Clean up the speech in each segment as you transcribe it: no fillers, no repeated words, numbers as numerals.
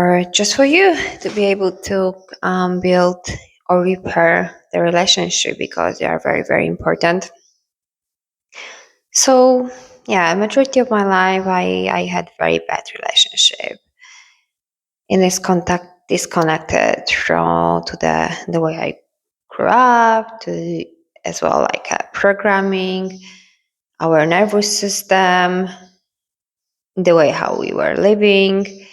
or just for you to be able to build or repair the relationship because they are very, very important. So, yeah, majority of my life, I had very bad relationship in this contact disconnected from to the way I grew up to as well like programming our nervous system, the way how we were living,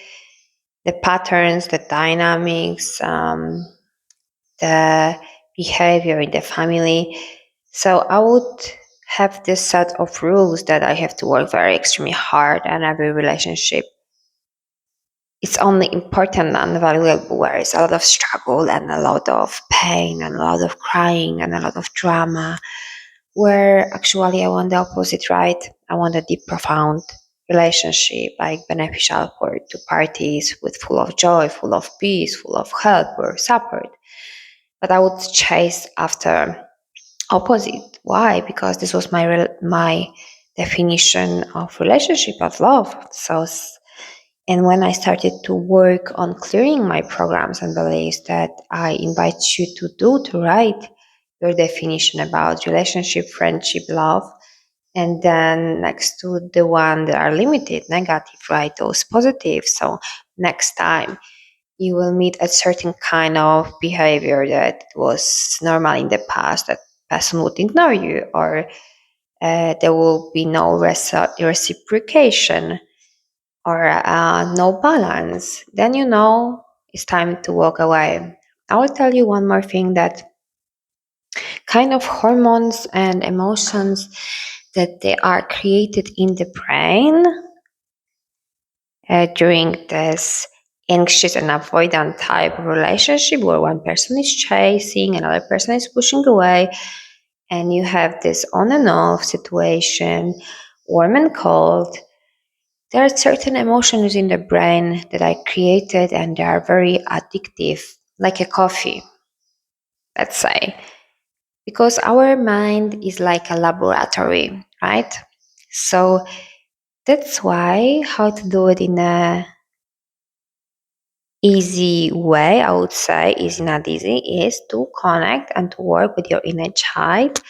the patterns, the dynamics, the behavior in the family. So I would have this set of rules that I have to work very extremely hard, and every relationship it's only important and valuable where it's a lot of struggle and a lot of pain and a lot of crying and a lot of drama. Where actually I want the opposite, right? I want a deep, profound relationship, like beneficial for two parties, with full of joy, full of peace, full of help or support. But I would chase after opposite. Why? Because this was my definition of relationship, of love. And when I started to work on clearing my programs and beliefs that I invite you to do, to write your definition about relationship, friendship, love, and then next to the one that are limited, negative, write those positive. So next time you will meet a certain kind of behavior that was normal in the past, that person would ignore you, or there will be no reciprocation or no balance, then you know it's time to walk away. I will tell you one more thing, that kind of hormones and emotions that they are created in the brain during this anxious and avoidant type of relationship where one person is chasing, another person is pushing away, and you have this on and off situation, warm and cold. There are certain emotions in the brain that I created and they are very addictive, like a coffee, let's say, because our mind is like a laboratory, right? So that's why how to do it in a easy way, I would say, easy not easy, is to connect and to work with your inner child.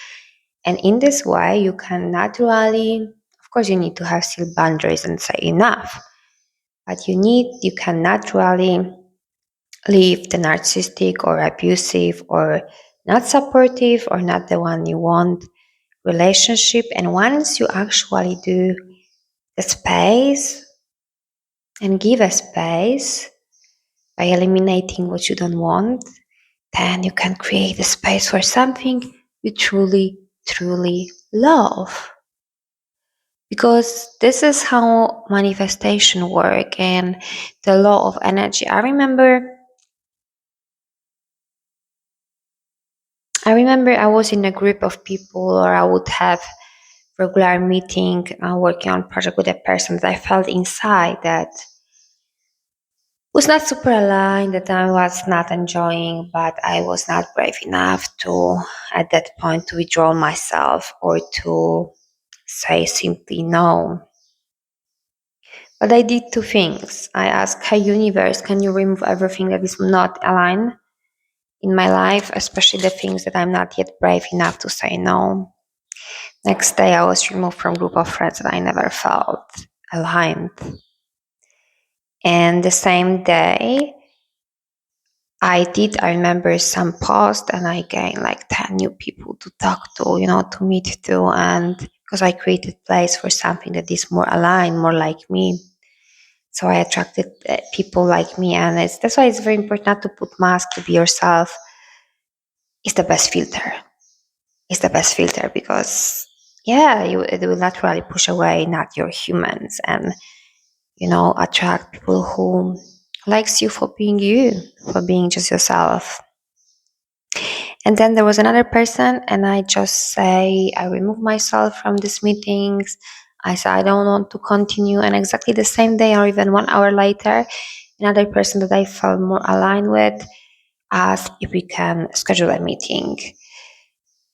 And in this way, you can naturally, of course, you need to have still boundaries and say enough, but you can naturally leave the narcissistic or abusive or not supportive or not the one you want relationship. And once you actually do the space and give a space by eliminating what you don't want, then you can create a space for something you truly, truly love. Because this is how manifestation work and the law of energy. I remember I was in a group of people, or I would have regular meeting, working on project with a person that I felt inside that was not super aligned, that I was not enjoying, but I was not brave enough to, at that point, to withdraw myself or to say simply no. But I did two things. I asked, hey, universe, can you remove everything that is not aligned in my life, especially the things that I'm not yet brave enough to say no? Next day, I was removed from a group of friends that I never felt aligned. And the same day, I remember some post and I gained like 10 new people to talk to, to meet to. And because I created place for something that is more aligned, more like me. So I attracted people like me. And that's why it's very important not to put mask, to be yourself. It's the best filter. It's the best filter because, yeah, it will naturally push away not your humans and, attract people who likes you for being you, for being just yourself. And then there was another person, and I just say, I remove myself from these meetings. I say, I don't want to continue. And exactly the same day, or even 1 hour later, another person that I felt more aligned with asked if we can schedule a meeting.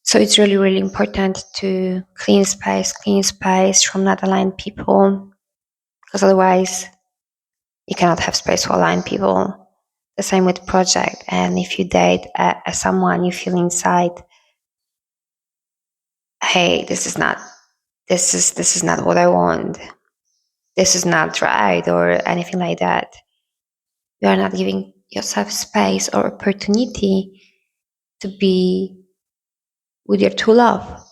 So it's really, really important to clean space from not aligned people, because otherwise You cannot have space to align people. The same with project. And if you date someone, you feel inside, hey, this is not what I want. This is not right, or anything like that. You are not giving yourself space or opportunity to be with your true love.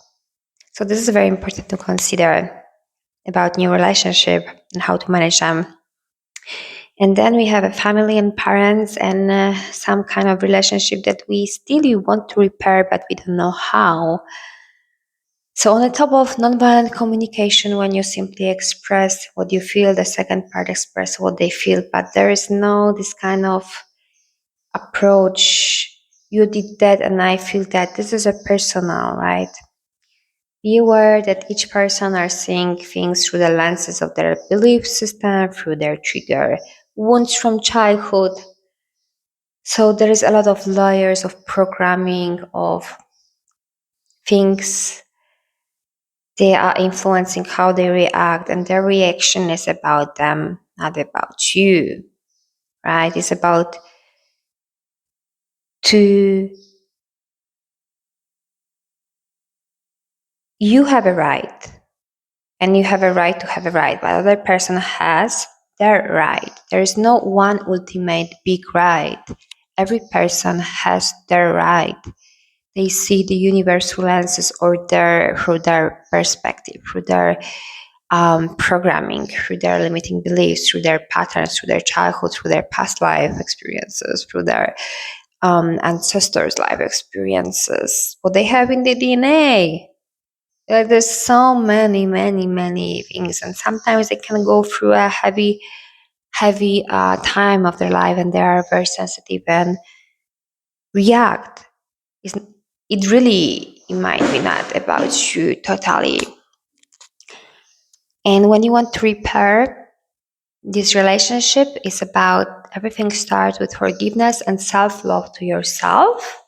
So this is very important to consider about new relationship and how to manage them. And then we have a family and parents and some kind of relationship that we still you want to repair, but we don't know how. So on the top of nonviolent communication, when you simply express what you feel, the second part express what they feel, but there is no this kind of approach. You did that and I feel that this is a personal, right? Be aware that each person are seeing things through the lenses of their belief system, through their trigger wounds from childhood. So there is a lot of layers of programming of things they are influencing how they react, and their reaction is about them, not about you, right? It's about to you have a right, and you have a right to have a right, but other person has their right. There is no one ultimate big right. Every person has their right. They see the universe through lenses or through their perspective, through their programming, through their limiting beliefs, through their patterns, through their childhood, through their past life experiences, through their ancestors' life experiences, what they have in the DNA. There's so many, many, many things, and sometimes they can go through a heavy time of their life, and they are very sensitive and react. It's, it really, it might be not about you totally. And when you want to repair this relationship, is about everything starts with forgiveness and self-love to yourself.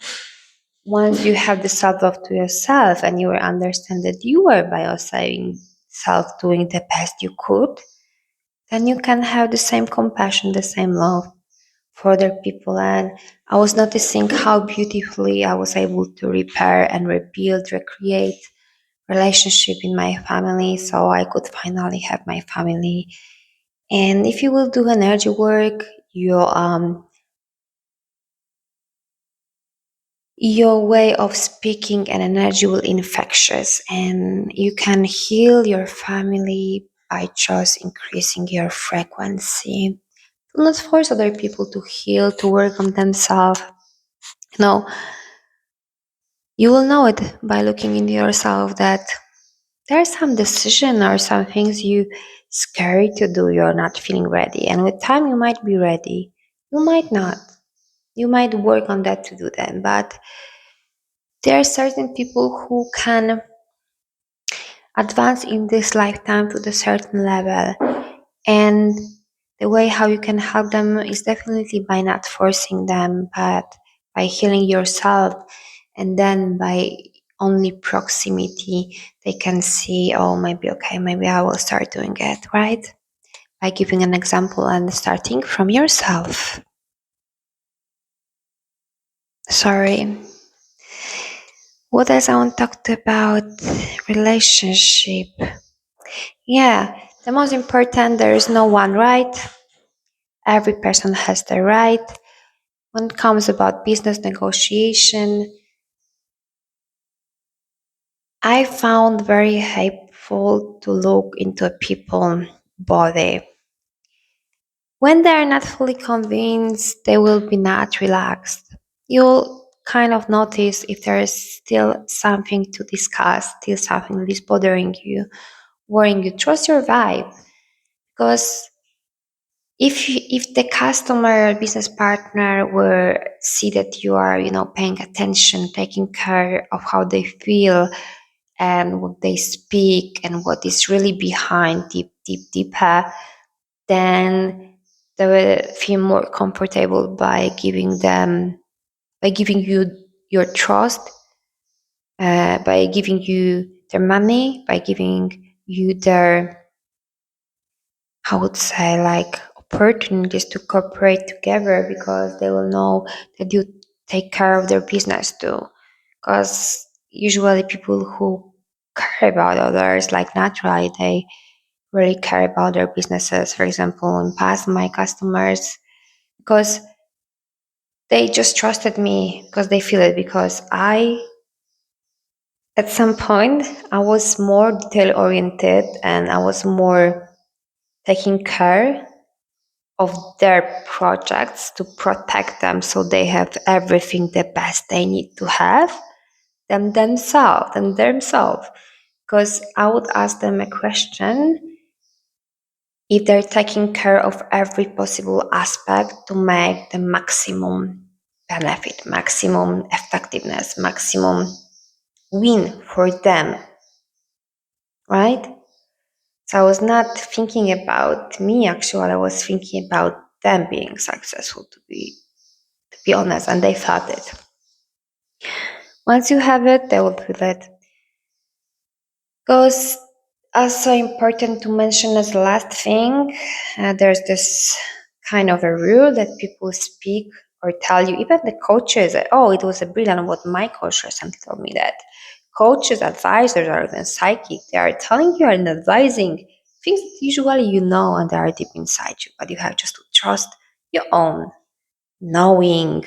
Once you have the self-love to yourself and you will understand that you are by yourself doing the best you could, then you can have the same compassion, the same love for other people. And I was noticing how beautifully I was able to repair and rebuild, recreate relationship in my family, so I could finally have my family. And if you will do energy work, your way of speaking and energy will infectious, and you can heal your family by just increasing your frequency. Do not force other people to heal, to work on themselves. No, you will know it by looking into yourself that there are some decision or some things you scary to do, you're not feeling ready, and with time you might be ready, you might not, you might work on that to do that, but there are certain people who can advance in this lifetime to the certain level, and the way how you can help them is definitely by not forcing them, but by healing yourself, and then by only proximity they can see, oh, maybe okay, maybe I will start doing it, right? By giving an example and starting from yourself. Sorry. What else I want to talk about? Relationship. Yeah, the most important, there is no one right. Every person has the right. When it comes about business negotiation, I found very helpful to look into a people's body. When they are not fully convinced, they will be not relaxed. You'll kind of notice if there is still something to discuss, still something that is bothering you, worrying you. Trust your vibe, because if the customer or business partner will see that you are paying attention, taking care of how they feel and what they speak and what is really behind deeper, then they will feel more comfortable by giving you your trust, by giving you their money, by giving you their, I would say, like, opportunities to cooperate together because they will know that you take care of their business too. Because usually people who care about others, like naturally, they really care about their businesses. For example, in past, my customers, because they just trusted me because they feel it because at some point I was more detail oriented and I was more taking care of their projects to protect them so they have everything the best they need to have themselves because I would ask them a question if they're taking care of every possible aspect to make the maximum benefit, maximum effectiveness, maximum win for them, right? So I was not thinking about me actually, I was thinking about them being successful to be honest, and they felt it. Once you have it, they will feel it. Because also important to mention as the last thing, there's this kind of a rule that people speak or tell you, even the coaches, oh, it was a brilliant what my coach recently told me that coaches, advisors, or even psychic, they are telling you and advising things that usually you know and they are deep inside you, but you have just to trust your own knowing.